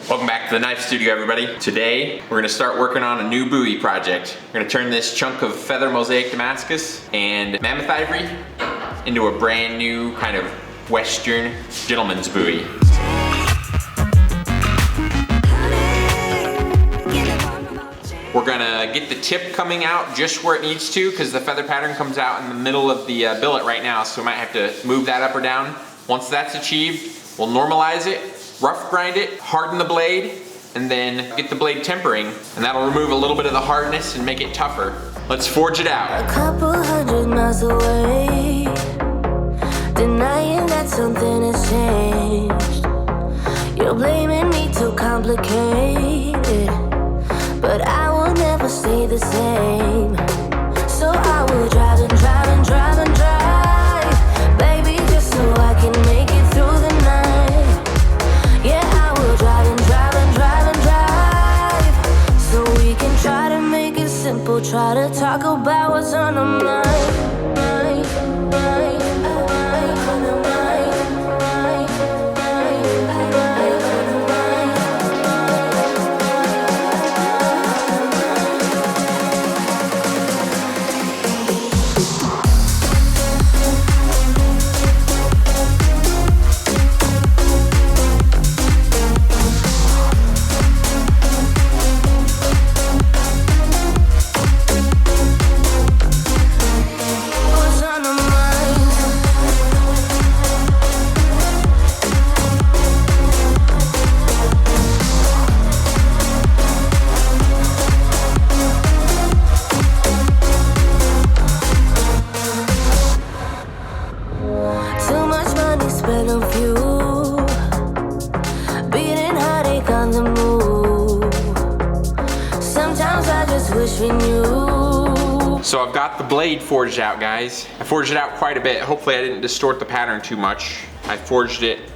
Welcome back to the Knife Studio, everybody. Today, we're gonna start working on a new buoy project. We're gonna turn this chunk of feather mosaic Damascus and mammoth ivory into a brand new kind of Western gentleman's buoy. We're gonna get the tip coming out just where it needs to because the feather pattern comes out in the middle of the billet right now, so we might have to move that up or down. Once that's achieved, we'll normalize it, rough grind it, harden the blade, and then get the blade tempering, and that'll remove a little bit of the hardness and make it tougher. Let's forge it out. A couple hundred miles away, denying that something has changed. You're blaming me too complicated, but I will never stay the same. So I will drive and drive and drive and drive, baby, just so I can make it through the night. Yeah, I will drive and drive and drive and drive, so we can try to make it simple, try to talk about what's on our mind. So I've got the blade forged out, guys. I forged it out quite a bit. Hopefully I didn't distort the pattern too much. I forged it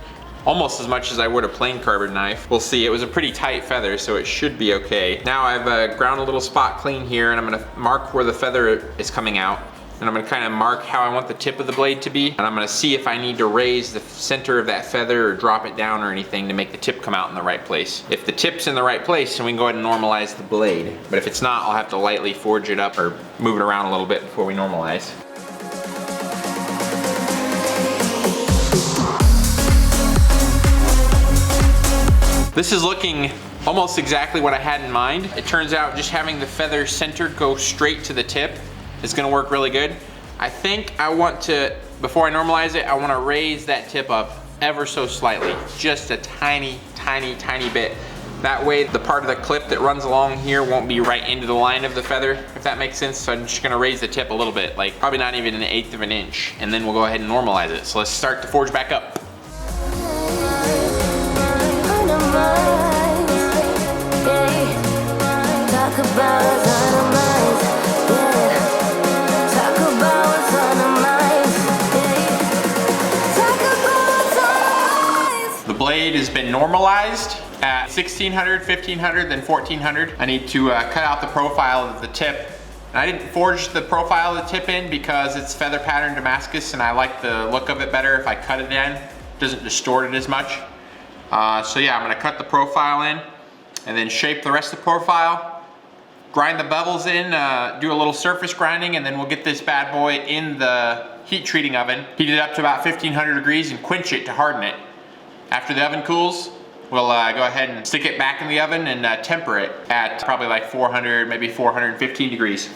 almost as much as I would a plain carbon knife. We'll see. It was a pretty tight feather, so it should be okay. Now I've ground a little spot clean here, and I'm gonna mark where the feather is coming out. And I'm gonna kind of mark how I want the tip of the blade to be. And I'm gonna see if I need to raise the center of that feather or drop it down or anything to make the tip come out in the right place. If the tip's in the right place, then we can go ahead and normalize the blade. But if it's not, I'll have to lightly forge it up or move it around a little bit before we normalize. This is looking almost exactly what I had in mind. It turns out just having the feather centered go straight to the tip is gonna work really good. I think I want to, before I normalize it, I wanna raise that tip up ever so slightly. Just a tiny, tiny, tiny bit. That way the part of the clip that runs along here won't be right into the line of the feather, if that makes sense. So I'm just gonna raise the tip a little bit, like probably not even 1/8 of an inch, and then we'll go ahead and normalize it. So let's start to forge back up. Talk about the blade has been normalized at 1600, 1500, then 1400. I need to cut out the profile of the tip. And I didn't forge the profile of the tip in because it's feather pattern Damascus and I like the look of it better if I cut it in. It doesn't distort it as much. So yeah, I'm gonna cut the profile in and then shape the rest of the profile, grind the bevels in, do a little surface grinding, and then we'll get this bad boy in the heat treating oven, heat it up to about 1500 degrees and quench it to harden it. After the oven cools, we'll go ahead and stick it back in the oven and temper it at probably like 400, maybe 415 degrees.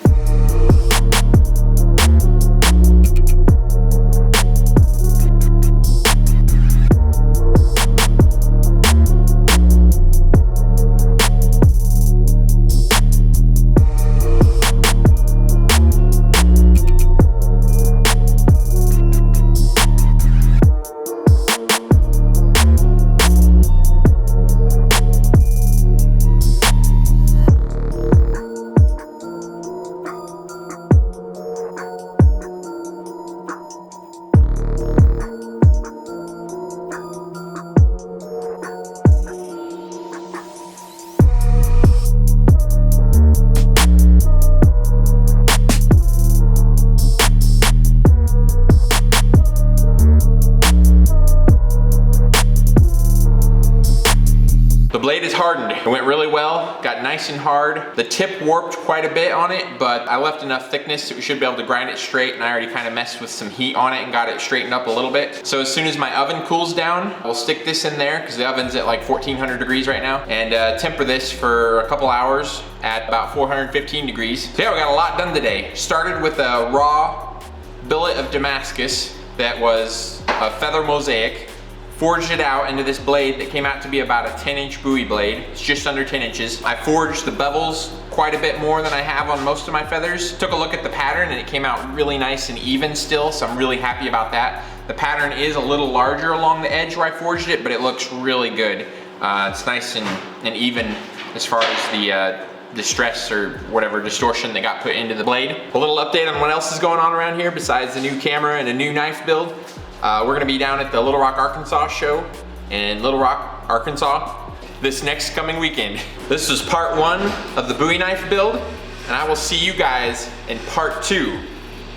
blade is hardened. It went really well, got nice and hard. The tip warped quite a bit on it, but I left enough thickness that we should be able to grind it straight, and I already kind of messed with some heat on it and got it straightened up a little bit. So as soon as my oven cools down, we'll stick this in there because the oven's at like 1400 degrees right now, and temper this for a couple hours at about 415 degrees. So yeah, we got a lot done today. Started with a raw billet of Damascus that was a feather mosaic. Forged it out into this blade that came out to be about a 10-inch Bowie blade. It's just under 10 inches. I forged the bevels quite a bit more than I have on most of my feathers. Took a look at the pattern and it came out really nice and even still, so I'm really happy about that. The pattern is a little larger along the edge where I forged it, but it looks really good. It's nice and even as far as the stress or whatever distortion that got put into the blade. A little update on what else is going on around here besides the new camera and a new knife build. We're gonna be down at the Little Rock, Arkansas show in Little Rock, Arkansas this next coming weekend. This is part 1 of the Bowie knife build, and I will see you guys in part 2,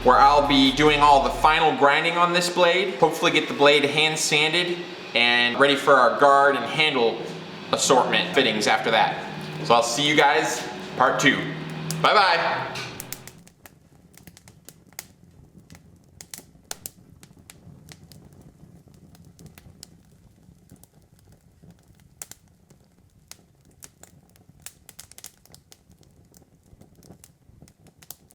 where I'll be doing all the final grinding on this blade, hopefully get the blade hand sanded and ready for our guard and handle assortment fittings after that. So I'll see you guys part 2. Bye bye.